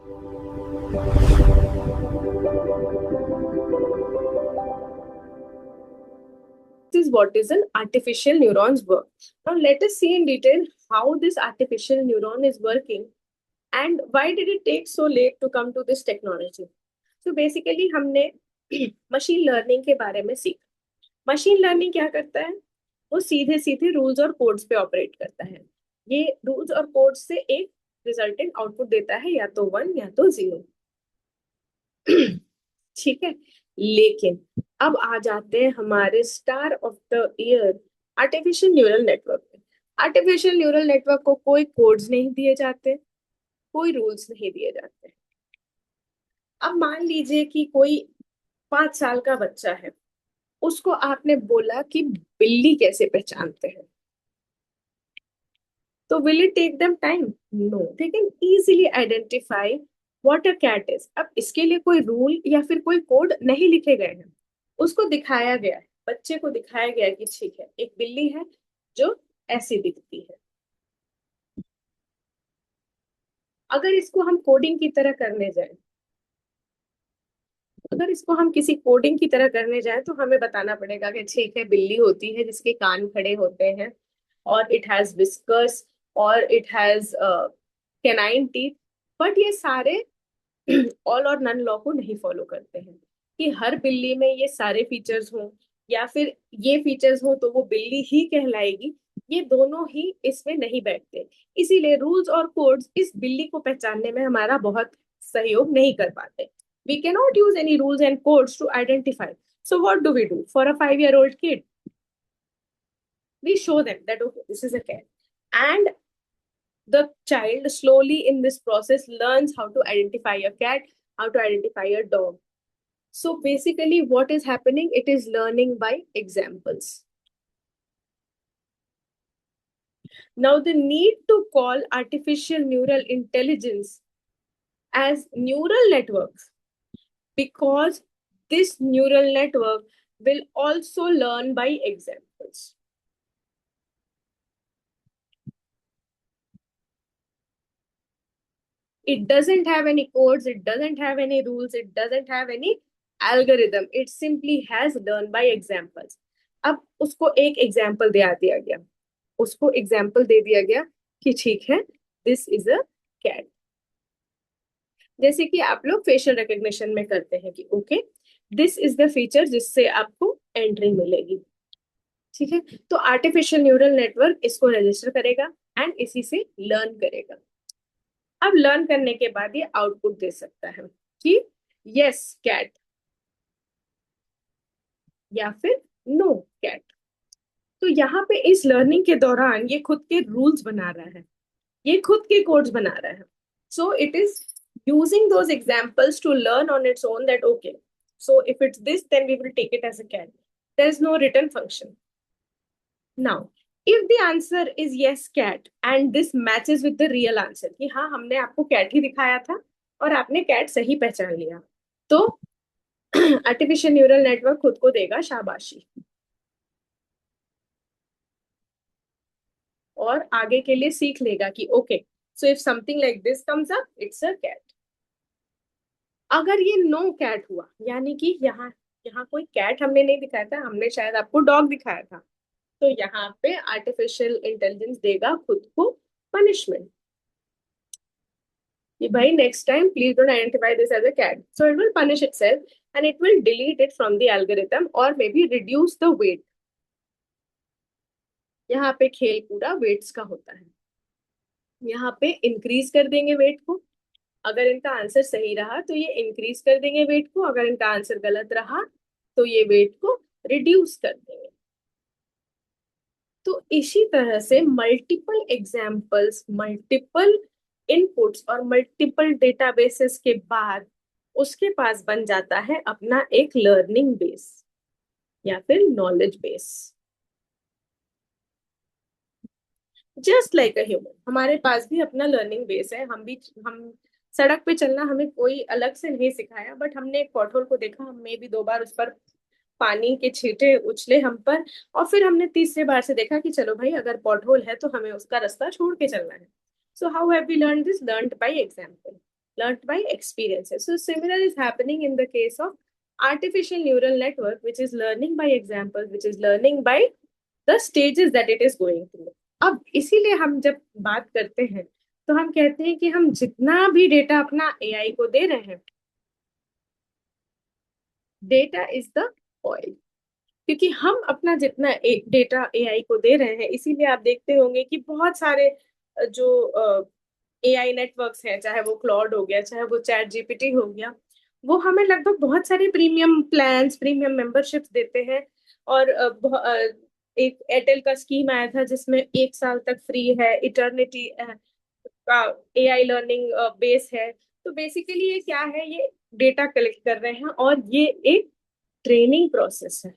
This is what is an artificial neurons work. Now let us see in detail how this artificial neuron is working and why did it take so late to come to this technology. So basically हमने machine learning के बारे में सीखा। Machine learning क्या करता है? वो सीधे सीधे रूल्स और कोड्स पे ऑपरेट करता है। ये रूल्स और कोड्स से एक रिजल्टेंट आउटपुट देता है, या तो 1 या तो 0। ठीक है, लेकिन अब आ जाते हैं हमारे star of the year artificial neural network पे। आर्टिफिशियल न्यूरल नेटवर्क को कोई कोड्स नहीं दिए जाते, कोई रूल्स नहीं दिए जाते। अब मान लीजिए कि कोई 5 साल का बच्चा है, उसको आपने बोला कि बिल्ली कैसे पहचानते हैं, तो will it take them time? No, they can easily identify what a cat is. अब इसके लिए कोई रूल या फिर कोई कोड नहीं लिखे गए हैं, उसको दिखाया गया है, बच्चे को दिखाया गया है कि ठीक है, एक बिल्ली है जो ऐसी दिखती है। अगर इसको हम कोडिंग की तरह करने जाए, अगर इसको हम किसी कोडिंग की तरह करने जाए, तो हमें बताना पड़ेगा कि ठीक है, बिल्ली होती है जिसके कान खड़े होते हैं, और इट हैज विस्कर्स, और it has canine teeth. But ये सारे ऑल और नन लॉ को नहीं फॉलो करते हैं कि हर बिल्ली में ये सारे फीचर्स हों, या फिर ये फीचर्स हो तो वो बिल्ली ही कहलाएगी। ये दोनों ही इसमें नहीं बैठते। इसीलिए रूल्स और कोड्स इस बिल्ली को पहचानने में हमारा बहुत सहयोग नहीं कर पाते। We cannot use any rules and codes to identify. So what do we do for a 5-year-old kid? We show them that okay, this is a cat, and the child slowly in this process learns how to identify a cat, how to identify a dog. So basically what is happening, it is learning by examples. Now the need to call artificial neural intelligence as neural networks, because this neural network will also learn by examples. It doesn't have any codes, it doesn't have any rules, it doesn't have any algorithm. It simply has learned by examples. अब उसको एक example दिया गया, उसको example दे दिया गया कि ठीक है, दिस इज अ कैट। जैसे कि आप लोग फेशियल रिकग्निशन में करते हैं कि okay, this is the feature जिससे आपको एंट्री मिलेगी। ठीक है, तो आर्टिफिशियल न्यूरल नेटवर्क इसको रजिस्टर करेगा एंड इसी से लर्न करेगा। अब लर्न करने के बाद ये आउटपुट दे सकता है कि यस कैट, या फिर नो कैट। तो यहाँ पे इस लर्निंग के दौरान ये खुद के रूल्स बना रहा है, ये खुद के कोड्स बना रहा है। So it is using those examples to learn on its own that okay, so if it's this, then we will take it as a cat. There's no return function. Now if the answer is yes cat and this matches with the real answer कि हाँ, हमने आपको cat ही दिखाया था और आपने cat सही पहचान लिया, तो आर्टिफिशियल न्यूरल नेटवर्क खुद को देगा शाबाशी और आगे के लिए सीख लेगा कि okay, so if something like this comes up, it's a cat. अगर ये नो कैट हुआ, यानी कि यहाँ यहाँ कोई कैट हमने नहीं दिखाया था, हमने शायद आपको डॉग दिखाया था, तो यहाँ पे आर्टिफिशियल इंटेलिजेंस देगा खुद को पनिशमेंट कि भाई next time please don't identify this as a cat. So it will punish itself and it will delete it from the algorithm और maybe reduce the weight. यहाँ पे खेल पूरा वेट्स का होता है। यहाँ पे इंक्रीज कर देंगे वेट को, अगर इनका आंसर सही रहा तो ये इंक्रीज कर देंगे वेट को, अगर इनका आंसर गलत रहा तो ये वेट को रिड्यूस कर देंगे। तो इसी तरह से मल्टीपल एग्जाम्पल्स, मल्टीपल इनपुट्स और मल्टीपल डेटाबेसेस के बाद उसके पास बन जाता है अपना एक लर्निंग बेस या फिर knowledge base. Just like a human, हमारे पास भी अपना लर्निंग बेस है। हम सड़क पे चलना हमें कोई अलग से नहीं सिखाया, बट हमने एक पॉटहोल को देखा, हमने भी 2 बार उस पर पानी के छींटे उछले हम पर, और फिर हमने तीसरे बार से देखा कि चलो भाई, अगर पॉटहोल है तो हमें उसका रास्ता छोड़ के चलना है। So how have we learn this? Learned by example. learnt by experiences. So similar is happening in the case of artificial neural network, which is learning by examples, which is learning by the stages that it is going through. अब इसीलिए हम जब बात करते हैं तो हम कहते हैं कि हम जितना भी डेटा अपना एआई को दे रहे हैं, डेटा इज द ऑयल। क्योंकि हम अपना जितना डेटा एआई को दे रहे हैं, इसीलिए आप देखते होंगे कि बहुत सारे जो एआई नेटवर्क्स हैं, चाहे वो क्लॉड हो गया, चाहे वो चैट जीपीटी हो गया, वो हमें लगभग बहुत सारे प्रीमियम प्लान्स, प्रीमियम मेंबरशिप्स देते हैं। और एक एयरटेल का स्कीम आया था जिसमें 1 साल तक फ्री है, इटर्निटी का एआई लर्निंग बेस है। तो बेसिकली ये क्या है, ये डेटा कलेक्ट कर रहे हैं और ये एक ट्रेनिंग प्रोसेस है।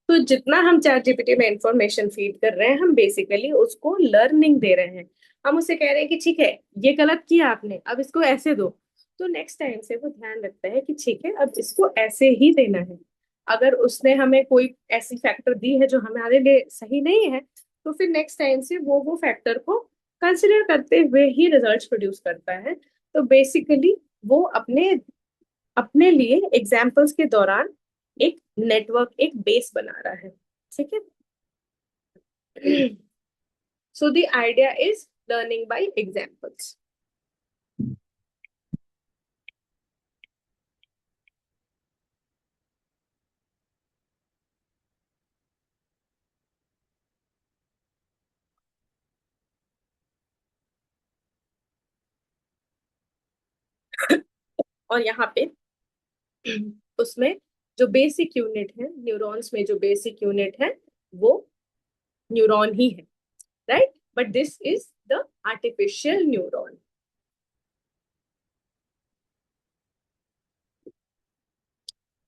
तो जितना हम चैट जीपीटी में इंफॉर्मेशन फीड कर रहे हैं, हम बेसिकली उसको लर्निंग दे रहे हैं। हम उसे कह रहे हैं कि ठीक है, ये गलत किया आपने, अब इसको ऐसे दो। तो नेक्स्ट टाइम से वो ध्यान रखता है कि ठीक है, अब इसको ऐसे ही देना है। अगर उसने हमें कोई ऐसी फैक्टर दी है जो हमारे लिए सही नहीं है, तो फिर नेक्स्ट टाइम से वो फैक्टर को कंसिडर करते हुए ही रिजल्ट्स प्रोड्यूस करता है। तो बेसिकली वो अपने अपने लिए एग्जाम्पल्स के दौरान एक नेटवर्क, एक बेस बना रहा है। ठीक है। So the idea is learning by examples. और यहाँ पे उसमें जो बेसिक यूनिट है, न्यूरॉन्स में जो बेसिक यूनिट है वो न्यूरॉन ही है, right? But this is the artificial neuron.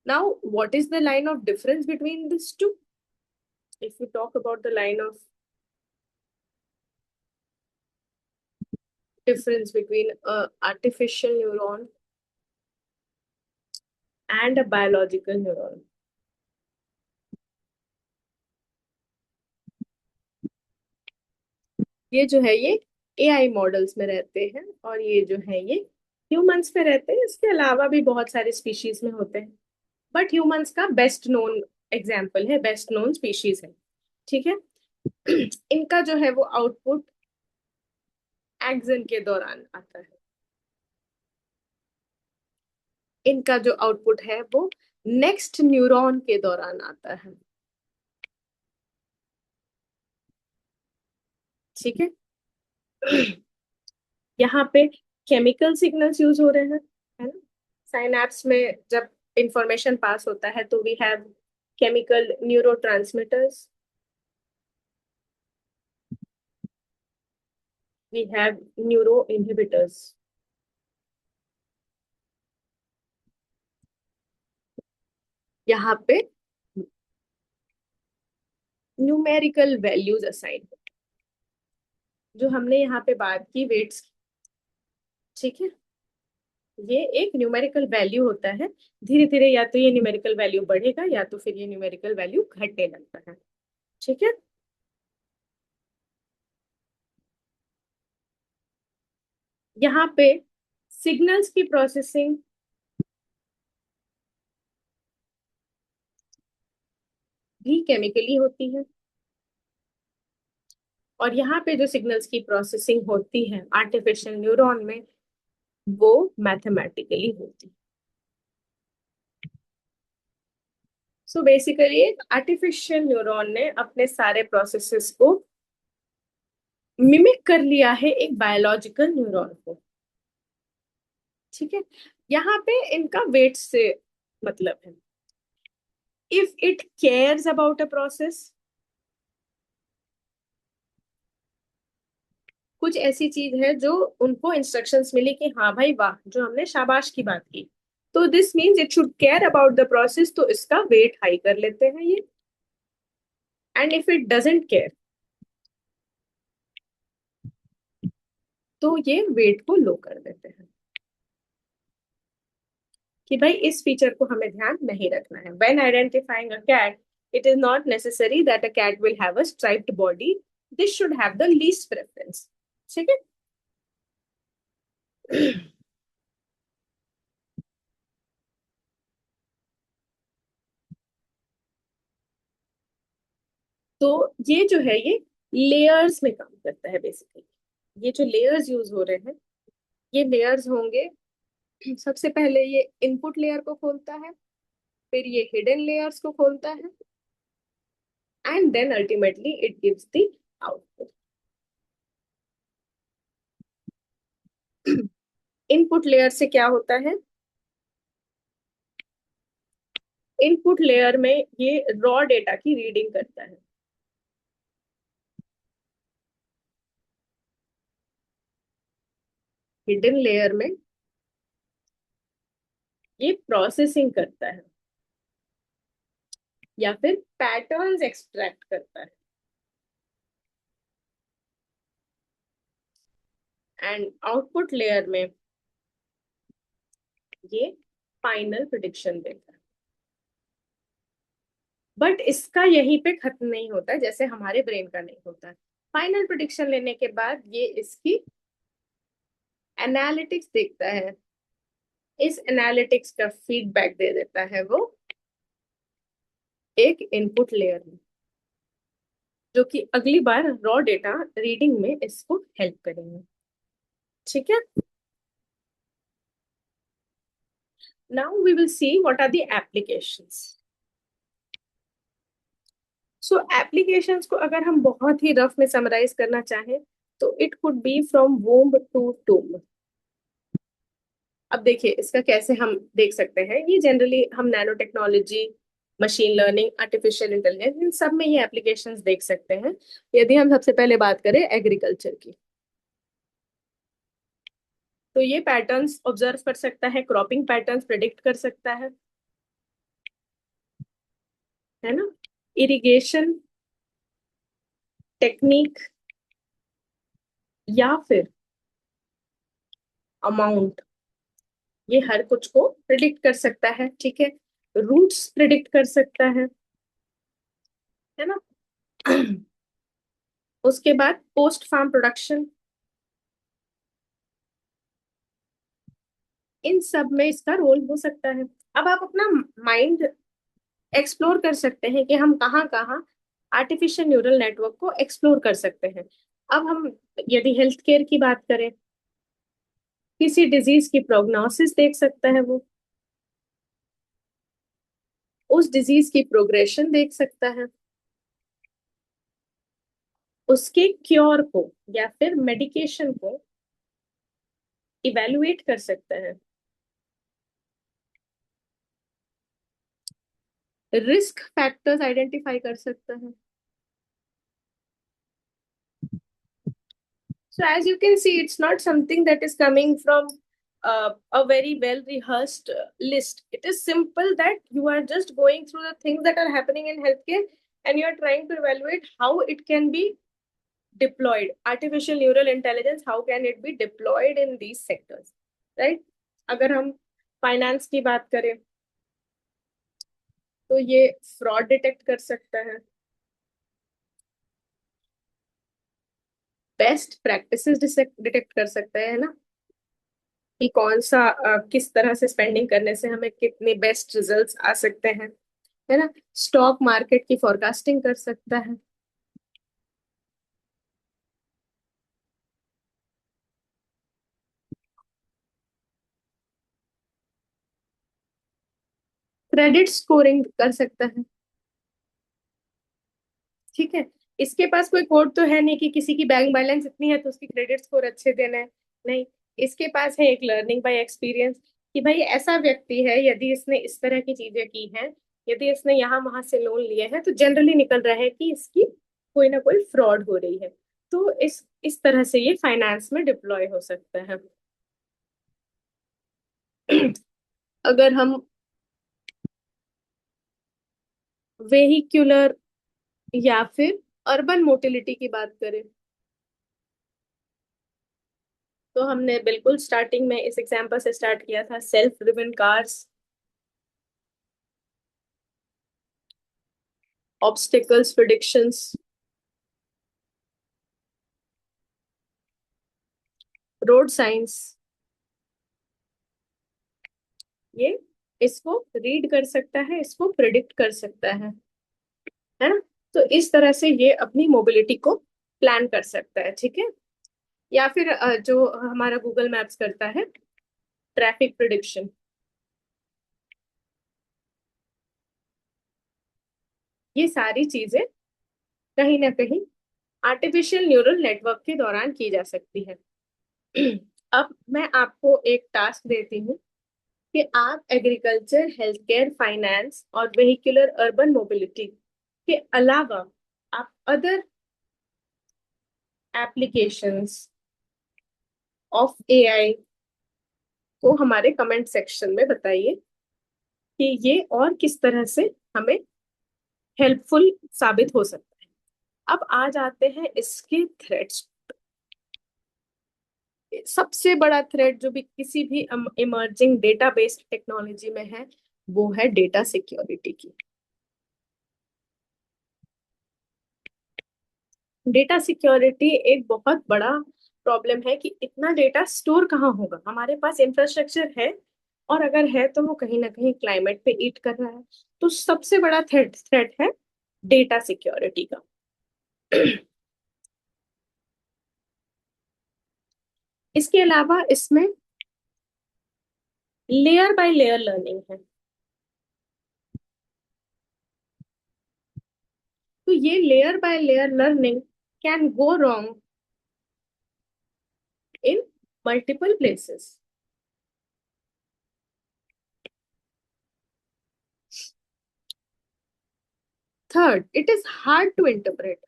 Now, what is the line of difference between these two? If we talk about the line of difference between a artificial neuron and a biological neuron, ये जो है ये AI models में रहते हैं, और ये जो है ये ह्यूमंस में रहते हैं। इसके अलावा भी बहुत सारे स्पीशीज में होते हैं, बट ह्यूमंस का बेस्ट नोन एग्जाम्पल है, बेस्ट नोन स्पीशीज है। ठीक है। इनका जो है वो आउटपुट एक्सन के दौरान आता है। इनका जो आउटपुट है वो नेक्स्ट न्यूरॉन के दौरान आता है। ठीक है। यहाँ पे केमिकल सिग्नल्स यूज हो रहे हैं, है ना? साइनैप्स में जब इंफॉर्मेशन पास होता है तो we have chemical neurotransmitters, we have neuro inhibitors. यहाँ पे न्यूमेरिकल वैल्यूज असाइन, जो हमने यहाँ पे बात की वेट्स की। ठीक है। ये एक न्यूमेरिकल वैल्यू होता है। धीरे धीरे या तो ये न्यूमेरिकल वैल्यू बढ़ेगा या तो फिर ये न्यूमेरिकल वैल्यू घटने लगता है। ठीक है। यहाँ पे सिग्नल्स की प्रोसेसिंग भी केमिकली होती है, और यहाँ पे जो सिग्नल्स की प्रोसेसिंग होती है आर्टिफिशियल न्यूरॉन में, वो मैथमेटिकली होती है। सो बेसिकली एक आर्टिफिशियल न्यूरॉन ने अपने सारे प्रोसेसेस को मिमिक कर लिया है एक बायोलॉजिकल न्यूरॉन को। ठीक है। यहाँ पे इनका वेट से मतलब है, if it cares about a process, कुछ ऐसी चीज है जो उनको इंस्ट्रक्शंस मिली कि हाँ भाई वाह, जो हमने शाबाश की बात की, तो this means it should care about the process, तो इसका वेट हाई कर लेते हैं ये। And if it doesn't care, तो ये वेट को लो कर देते हैं कि भाई इस फीचर को हमें ध्यान नहीं रखना है। When identifying a cat, it is not necessary that a cat will have a striped body, this should have the least preference. ठीक है। तो ये जो है ये लेयर्स में काम करता है बेसिकली। ये जो लेयर्स यूज हो रहे हैं, ये लेयर्स होंगे। सबसे पहले ये इनपुट लेयर को खोलता है, फिर ये हिडन लेयर्स को खोलता है, and then ultimately it gives the output. Input layer से क्या होता है? इनपुट लेयर में ये रॉ डेटा की रीडिंग करता है। हिडन लेयर में ये प्रोसेसिंग करता है या फिर पैटर्न्स एक्सट्रैक्ट करता है, एंड आउटपुट लेयर में ये फाइनल प्रिडिक्शन देता है। बट इसका यहीं पे खत्म नहीं होता है, जैसे हमारे ब्रेन का नहीं होता है। फाइनल प्रिडिक्शन लेने के बाद ये इसकी एनालिटिक्स देखता है। इस एनालिटिक्स का फीडबैक दे देता है वो एक इनपुट लेयर में, जो कि अगली बार रॉ डेटा रीडिंग में इसको हेल्प करेंगे। ठीक है। Now we will see what are the applications. So applications को अगर हम बहुत ही रफ में समराइज करना चाहें, तो it could be from womb to tomb. अब देखिए इसका कैसे हम देख सकते हैं। ये जनरली हम nano technology, machine learning, artificial intelligence, इन सब में ये एप्लीकेशंस देख सकते हैं। यदि हम सबसे पहले बात करें एग्रीकल्चर की, तो ये पैटर्न्स ऑब्जर्व कर सकता है, क्रॉपिंग पैटर्न्स प्रिडिक्ट कर सकता है ना। इरिगेशन टेक्निक या फिर अमाउंट, ये हर कुछ को प्रिडिक्ट कर सकता है। ठीक है। रूट्स प्रिडिक्ट कर सकता है ना। उसके बाद पोस्ट फार्म प्रोडक्शन, इन सब में इसका रोल हो सकता है। अब आप अपना माइंड एक्सप्लोर कर सकते हैं कि हम कहाँ कहाँ आर्टिफिशियल न्यूरल नेटवर्क को एक्सप्लोर कर सकते हैं। अब हम यदि हेल्थ केयर की बात करें, किसी डिजीज की प्रोग्नोसिस देख सकता है वो, उस डिजीज की प्रोग्रेशन देख सकता है, उसके क्योर को या फिर मेडिकेशन को इवेलुएट कर सकता है, रिस्क फैक्टर्स आइडेंटिफाई कर सकता है। So as you can see, it's not something that is coming from a very well rehearsed list. It is simple that you are just going through the things that are happening in healthcare, and you are trying to evaluate how it can be deployed. Artificial neural intelligence, how can it be deployed in these sectors, right? अगर हम finance की बात करें, तो ये fraud detect कर सकता है, बेस्ट प्रैक्टिसेस डिटेक्ट कर सकता है ना, कि कौन सा किस तरह से स्पेंडिंग करने से हमें कितने बेस्ट रिजल्ट्स आ सकते हैं, है ना। स्टॉक मार्केट की फोरकास्टिंग कर सकता है। क्रेडिट स्कोरिंग कर सकता है। ठीक है। इसके पास कोई कोड तो है नहीं कि किसी की बैंक बैलेंस इतनी है तो उसकी क्रेडिट स्कोर अच्छे देना है। नहीं, इसके पास है एक लर्निंग बाय एक्सपीरियंस, कि भाई ऐसा व्यक्ति है, यदि इसने इस तरह की चीजें की हैं, यदि इसने यहाँ वहां से लोन लिए हैं, तो जनरली निकल रहा है कि इसकी कोई ना कोई फ्रॉड हो रही है। तो इस तरह से ये फाइनेंस में डिप्लॉय हो सकता है। अगर हम वेहिक्यूलर या फिर अर्बन मोटिलिटी की बात करें, तो हमने बिल्कुल स्टार्टिंग में इस एग्जांपल से स्टार्ट किया था, self driven cars, obstacles predictions, road science, ये इसको रीड कर सकता है, इसको प्रिडिक्ट कर सकता है ना। तो इस तरह से ये अपनी मोबिलिटी को प्लान कर सकता है, ठीक है। या फिर जो हमारा गूगल मैप्स करता है, ट्रैफिक प्रिडिक्शन। ये सारी चीजें कहीं ना कहीं आर्टिफिशियल न्यूरल नेटवर्क के दौरान की जा सकती है। अब मैं आपको एक टास्क देती हूँ कि आप एग्रीकल्चर, हेल्थ केयर, फाइनेंस और वेहिकुलर अर्बन मोबिलिटी के अलावा आप अदर एप्लीकेशंस ऑफ एआई को हमारे कमेंट सेक्शन में बताइए कि ये और किस तरह से हमें हेल्पफुल साबित हो सकता है। अब आ जाते हैं इसके थ्रेट्स। सबसे बड़ा थ्रेट जो भी किसी भी इमर्जिंग डेटा बेस्ड टेक्नोलॉजी में है, वो है डेटा सिक्योरिटी की। डेटा सिक्योरिटी एक बहुत बड़ा प्रॉब्लम है कि इतना डेटा स्टोर कहाँ होगा। हमारे पास इंफ्रास्ट्रक्चर है, और अगर है तो वो कहीं ना कहीं क्लाइमेट पे ईट कर रहा है। तो सबसे बड़ा थ्रेट थ्रेट है डेटा सिक्योरिटी का। इसके अलावा इसमें लेयर बाय लेयर लर्निंग है। तो ये layer by layer learning can go wrong in multiple places. Third, it is hard to interpret.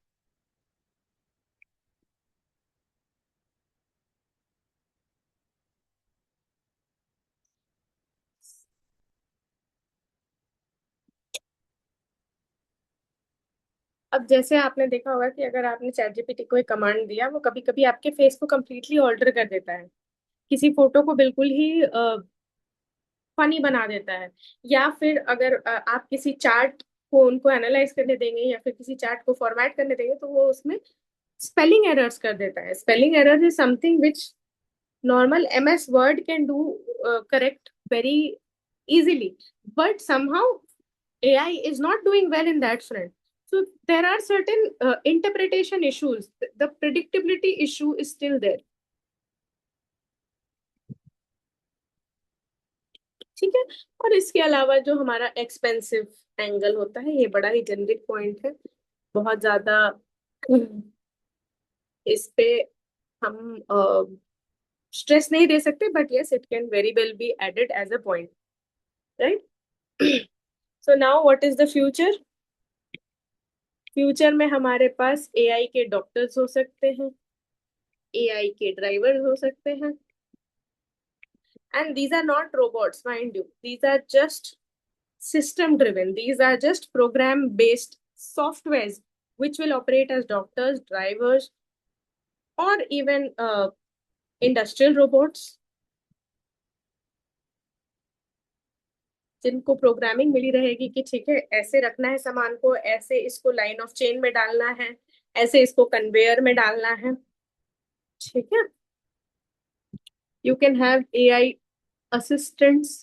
अब जैसे आपने देखा होगा कि अगर आपने चैट जीपीटी को एक कमांड दिया, वो कभी कभी आपके फेस को कंप्लीटली ऑल्टर कर देता है, किसी फोटो को बिल्कुल ही फनी बना देता है। या फिर अगर आप किसी चार्ट को उनको एनालाइज करने देंगे या फिर किसी चार्ट को फॉर्मेट करने देंगे, तो वो उसमें स्पेलिंग एरर्स कर देता है। Spelling error is something which normal MS Word can do correct very easily, but somehow AI is not doing well in that front. So there are certain interpretation issues. The predictability issue is still there. ठीक है। और इसके अलावा जो हमारा expensive angle होता है, ये बड़ा ही जेनरिक पॉइंट है। बहुत ज्यादा इस पे हम स्ट्रेस नहीं दे सकते, but yes it can very well be added as a point, right. So now what is the future. Future में हमारे पास एआई के डॉक्टर्स हो सकते हैं, एआई के ड्राइवर्स हो सकते हैं। And these are not robots, mind you, these are just system driven. These are just program based softwares which will operate as doctors, drivers, or even industrial robots, जिनको programming मिली रहेगी कि ठीक है ऐसे रखना है सामान को, ऐसे इसको लाइन ऑफ चेन में डालना है, ऐसे इसको कन्वेयर में डालना है, ठीक है। You can have AI assistants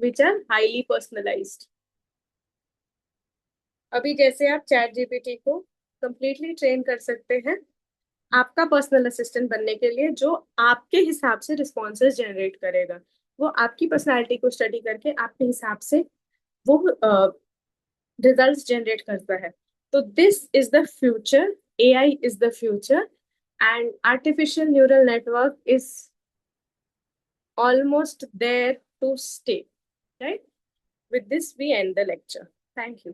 which are highly personalized. अभी जैसे आप चैट जीपीटी को कंप्लीटली ट्रेन कर सकते हैं आपका पर्सनल असिस्टेंट बनने के लिए, जो आपके हिसाब से रिस्पॉन्सेज जनरेट करेगा। वो आपकी पर्सनालिटी को स्टडी करके आपके हिसाब से वो रिजल्ट्स जनरेट करता है। तो this is the future, AI is the future, and artificial neural network is almost there to stay, right? With this, we end the lecture. Thank you.